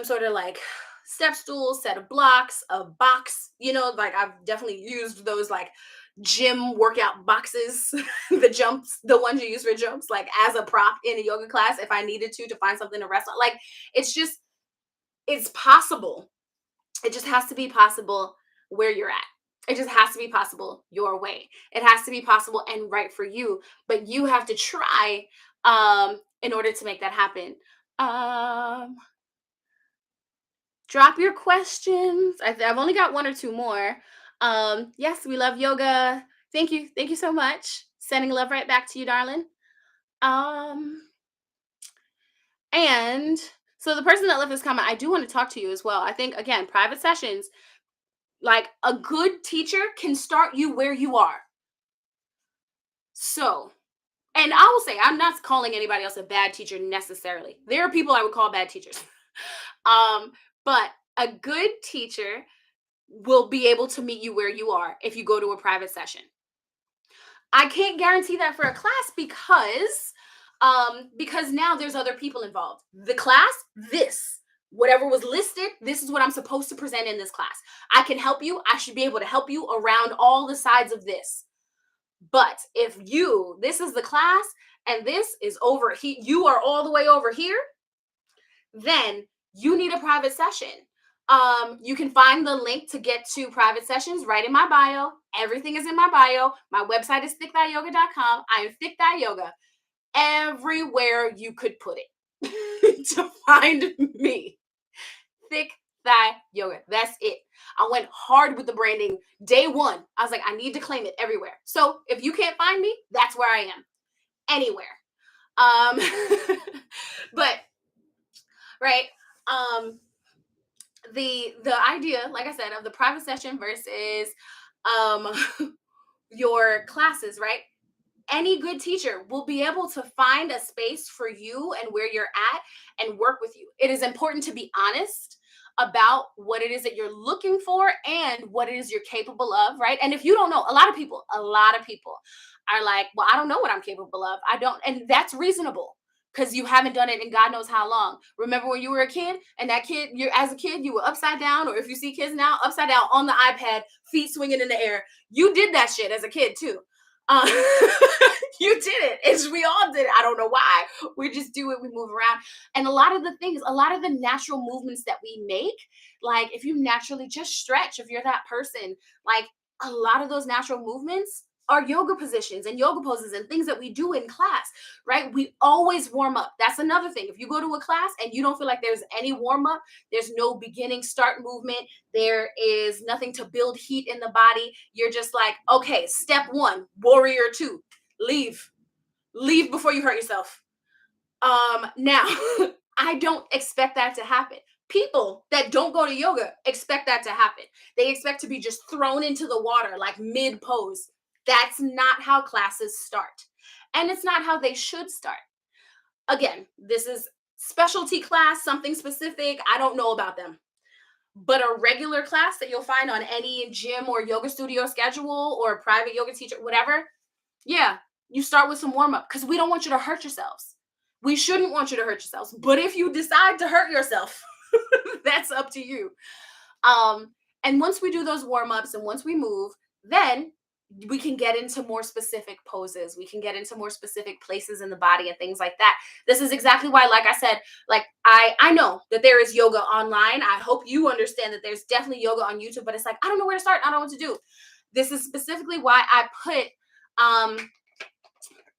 sort of like step stool, set of blocks, a box. Like I've definitely used those like gym workout boxes, the jumps, the ones you use for jumps, like as a prop in a yoga class if I needed to find something to rest on. Like it's just it's possible. It just has to be possible where you're at. It just has to be possible your way. It has to be possible and right for you, but you have to try in order to make that happen. Um, Drop your questions. I've only got one or two more. Yes, we love yoga. Thank you. Thank you so much. Sending love right back to you, darling. Um, and so the person that left this comment, I do want to talk to you as well. I think again, private sessions, like a good teacher can start you where you are. So, and I will say, I'm not calling anybody else a bad teacher necessarily. There are people I would call bad teachers. um, but a good teacher will be able to meet you where you are if you go to a private session. I can't guarantee that for a class because now there's other people involved. The class, this whatever was listed, this is what I'm supposed to present in this class. I can help you. I should be able to help you around all the sides of this. But if this is the class and this is over here, you are all the way over here, then you need a private session. You can find the link to get to private sessions right in my bio. Everything is in my bio. My website is ThickThighYoga.com. I am ThickThighYoga. Everywhere you could put it to find me. Thick Thigh Yoga. That's it. I went hard with the branding day one. I was like, I need to claim it everywhere. So if you can't find me, that's where I am. Anywhere. Um, but right. Um, the idea, like I said, of the private session versus um your classes, right? Any good teacher will be able to find a space for you and where you're at and work with you. It is important to be honest about what it is that you're looking for and what it is you're capable of, right? And if you don't know, a lot of people are like, well, I don't know what I'm capable of. I don't, and that's reasonable because you haven't done it in God knows how long. Remember when you were a kid and that kid, you're as a kid, you were upside down, or if you see kids now, upside down on the iPad, feet swinging in the air. You did that shit as a kid too. uh, you did it. It's we all did it. I don't know why. We just do it. We move around. And a lot of the things, a lot of the natural movements that we make, like if you naturally just stretch, if you're that person, like a lot of those natural movements are yoga positions and yoga poses and things that we do in class, right? We always warm up. That's another thing. If you go to a class and you don't feel like there's any warm up, there's no beginning start movement, there is nothing to build heat in the body. You're just like, okay, step one, warrior two, leave. Leave before you hurt yourself. Now, I don't expect that to happen. People that don't go to yoga expect that to happen. They expect to be just thrown into the water like mid pose. That's not how classes start. And it's not how they should start. Again, this is specialty class, something specific. I don't know about them. But a regular class that you'll find on any gym or yoga studio schedule or private yoga teacher, whatever, yeah, you start with some warm up because we don't want you to hurt yourselves. We shouldn't want you to hurt yourselves. But if you decide to hurt yourself, that's up to you. Um, and once we do those warm ups and once we move, then we can get into more specific poses. We can get into more specific places in the body and things like that. This is exactly why, like I said, like I know that there is yoga online. I hope you understand that there's definitely yoga on YouTube, but it's like I don't know where to start. I don't know what to do. This is specifically why I put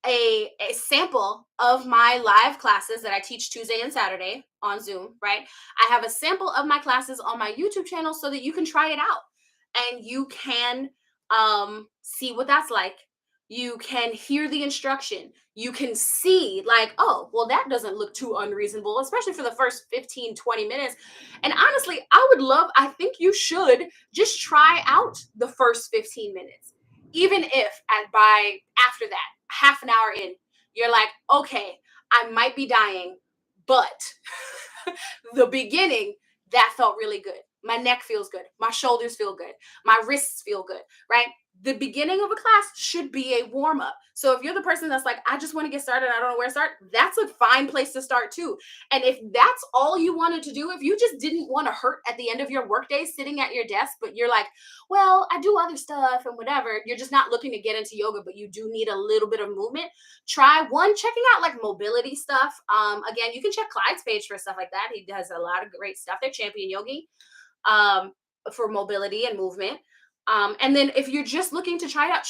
a sample of my live classes that I teach Tuesday and Saturday on Zoom, right? I have a sample of my classes on my YouTube channel so that you can try it out and you can see what that's like. You can hear the instruction. You can see like, oh, well, that doesn't look too unreasonable, especially for the first 15, 20 minutes. And honestly, I think you should just try out the first 15 minutes. Even if by after that, half an hour in, you're like, okay, I might be dying, but the beginning, that felt really good. My neck feels good. My shoulders feel good. My wrists feel good, right? The beginning of a class should be a warm up. So if you're the person that's like, I just want to get started, I don't know where to start, that's a fine place to start too. And if that's all you wanted to do, if you just didn't want to hurt at the end of your workday sitting at your desk, but you're like, well, I do other stuff and whatever, you're just not looking to get into yoga, but you do need a little bit of movement, try one, checking out like mobility stuff. Again, you can check Clyde's page for stuff like that. He does a lot of great stuff. They're Champion Yogi um, for mobility and movement. And then if you're just looking to try it out,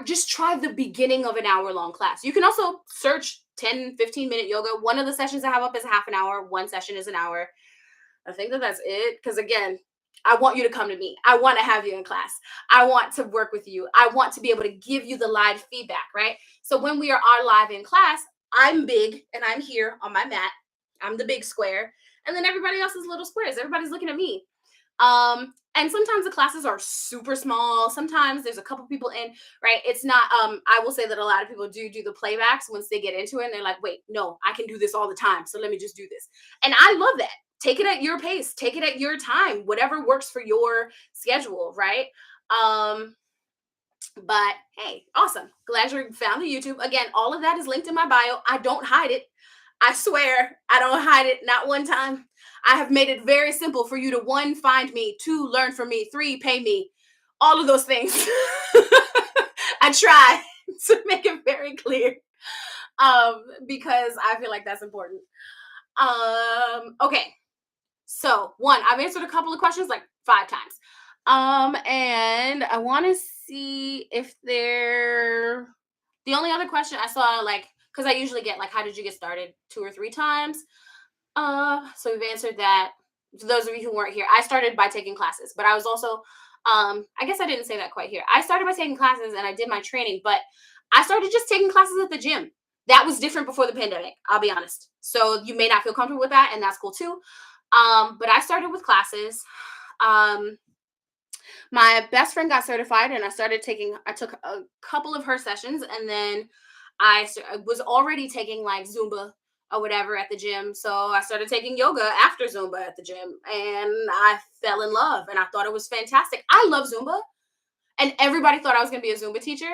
just try the beginning of an hour long class. You can also search 10, 15-minute yoga. One of the sessions I have up is half an hour. One session is an hour. I think that's it. Because again, I want you to come to me. I want to have you in class. I want to work with you. I want to be able to give you the live feedback, right? So when we are live in class, I'm big and I'm here on my mat. I'm the big square. And then everybody else is little squares. Everybody's looking at me. And sometimes the classes are super small. Sometimes there's a couple people in, right? It's not, I will say that a lot of people do the playbacks once they get into it and they're like, wait, no, I can do this all the time. So let me just do this. And I love that. Take it at your pace, take it at your time, whatever works for your schedule, right? But hey, awesome. Glad you found the YouTube. Again, all of that is linked in my bio. I don't hide it. I swear I don't hide it, not one time. I have made it very simple for you to one, find me, two, learn from me, three, pay me, all of those things. I try to make it very clear because I feel like that's important. Okay. So one, I've answered a couple of questions like 5 times. And I want to see if the only other question I saw, like, because I usually get like, how did you get started 2 or 3 times? So we've answered that. For those of you who weren't here, I started by taking classes, but I was also, I guess I didn't say that quite here. I started by taking classes and I did my training, but I started just taking classes at the gym. That was different before the pandemic, I'll be honest. So you may not feel comfortable with that, and that's cool too. But I started with classes. Um, my best friend got certified, and I took a couple of her sessions, and then I was already taking like Zumba or whatever at the gym. So I started taking yoga after Zumba at the gym, and I fell in love, and I thought it was fantastic. I love Zumba, and everybody thought I was going to be a Zumba teacher.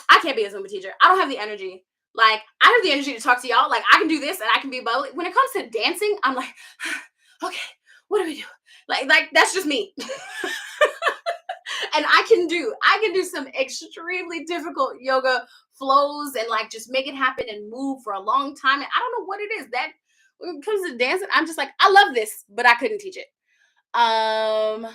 I can't be a Zumba teacher. I don't have the energy. Like, I have the energy to talk to y'all. Like, I can do this and I can be bubbly. When it comes to dancing, I'm like, okay, what do we do? Like that's just me. And I can do some extremely difficult yoga flows and like just make it happen and move for a long time. And I don't know what it is that when it comes to dancing, I'm just like, I love this, but I couldn't teach it. Um,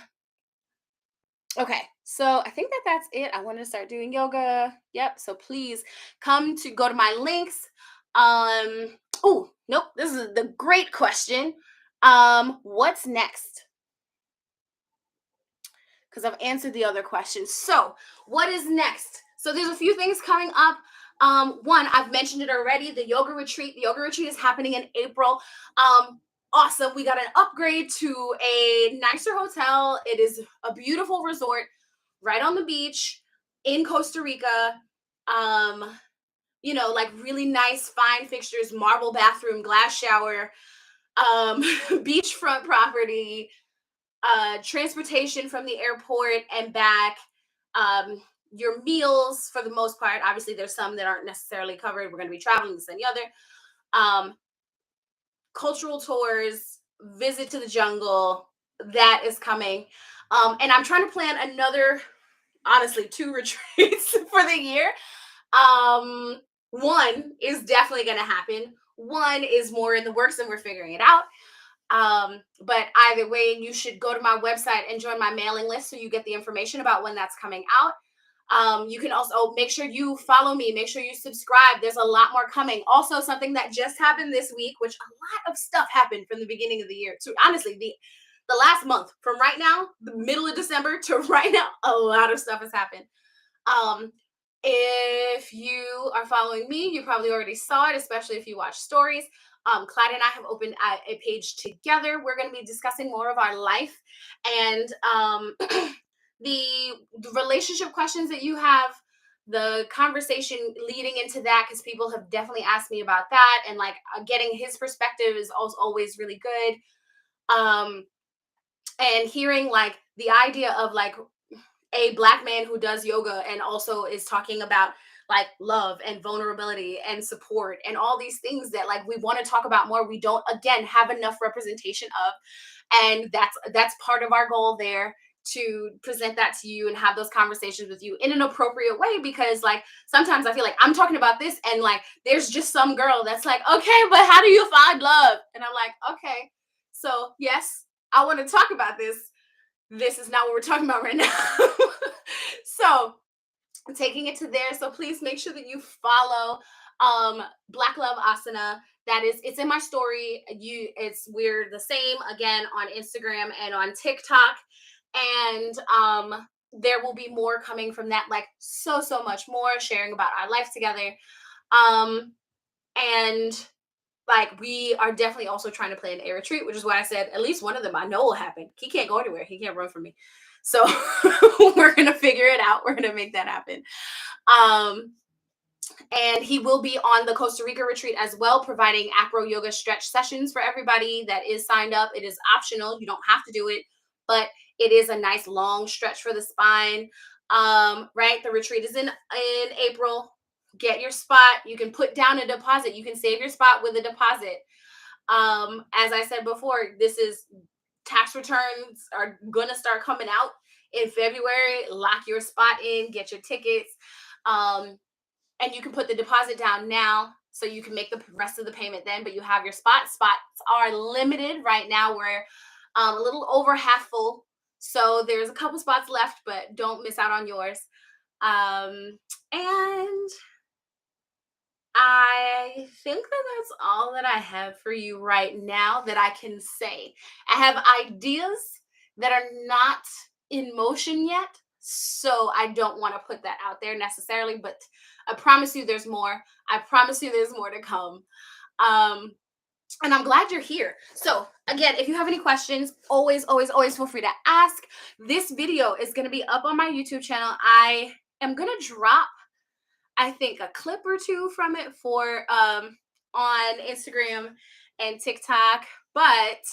okay, so I think that that's it. I want to start doing yoga. Yep. So please go to my links. Oh, nope. This is the great question. What's next? Because I've answered the other questions. So, what is next? So, there's a few things coming up. One, I've mentioned it already, the yoga retreat. The yoga retreat is happening in April. Awesome. We got an upgrade to a nicer hotel. It is a beautiful resort right on the beach in Costa Rica. Um, like really nice, fine fixtures, marble bathroom, glass shower, um, beachfront property, transportation from the airport and back, your meals for the most part. Obviously, there's some that aren't necessarily covered. We're going to be traveling this and the other. Um, Cultural tours, visit to the jungle, that is coming. And I'm trying to plan another, honestly, two retreats for the year. One is definitely going to happen. One is more in the works and we're figuring it out. But either way, you should go to my website and join my mailing list so you get the information about when that's coming out. You can also make sure you follow me, make sure you subscribe. There's a lot more coming. Also, something that just happened this week, which a lot of stuff happened from the beginning of the year to honestly the last month, from right now, the middle of December to right now, a lot of stuff has happened. Um, if you are following me, you probably already saw it, especially if you watch stories. Clyde and I have opened a page together. We're going to be discussing more of our life and the relationship questions that you have, the conversation leading into that, because people have definitely asked me about that, and like getting his perspective is also always really good. Um, and hearing like the idea of like a black man who does yoga and also is talking about like love and vulnerability and support and all these things that like we want to talk about more, we don't again have enough representation of, and that's part of our goal there, to present that to you and have those conversations with you in an appropriate way, because like sometimes I feel like I'm talking about this and like there's just some girl that's like, okay, but how do you find love? And I'm like, okay, so yes, I want to talk about this is not what we're talking about right now. So I'm taking it to there. So please make sure that you follow Black Love Asana. It's in my story. We're the same again on Instagram and on TikTok. And there will be more coming from that, like so much more, sharing about our life together. And like we are definitely also trying to plan a retreat, which is why I said at least one of them I know will happen. He can't go anywhere. He can't run from me. So we're gonna figure it out. We're gonna make that happen. Um, and he will be on the Costa Rica retreat as well, providing acro yoga stretch sessions for everybody that is signed up. It is optional. You don't have to do it, but it is a nice long stretch for the spine. Right. The retreat is in April. Get your spot. You can put down a deposit. You can save your spot with a deposit. As I said before, this is tax returns are gonna start coming out in February. Lock your spot in, get your tickets. And you can put the deposit down now so you can make the rest of the payment then, but you have your spot. Spots are limited right now. We're a little over half full. So there's a couple spots left, but don't miss out on yours. And I think that that's all that I have for you right now that I can say. I have ideas that are not in motion yet, so I don't want to put that out there necessarily, but I promise you there's more. I promise you there's more to come. Um, and I'm glad you're here. So, again, if you have any questions, always feel free to ask. This video is going to be up on my YouTube channel. I am going to drop, I think, a clip or two from it for on Instagram and TikTok, but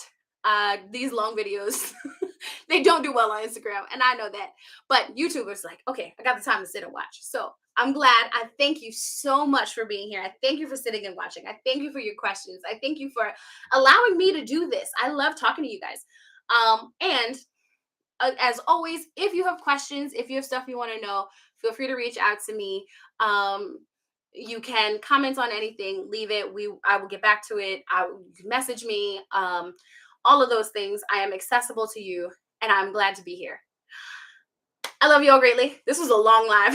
these long videos they don't do well on Instagram, and I know that. But YouTubers like, okay, I got the time to sit and watch. So I'm glad. I thank you so much for being here. I thank you for sitting and watching. I thank you for your questions. I thank you for allowing me to do this. I love talking to you guys. And as always, if you have questions, if you have stuff you want to know, feel free to reach out to me. Um, you can comment on anything, leave it. I will get back to it. You can message me. All of those things. I am accessible to you, and I'm glad to be here. I love you all greatly. This was a long live,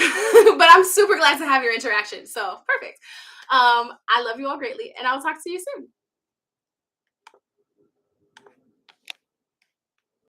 but I'm super glad to have your interaction. So perfect. I love you all greatly, and I'll talk to you soon.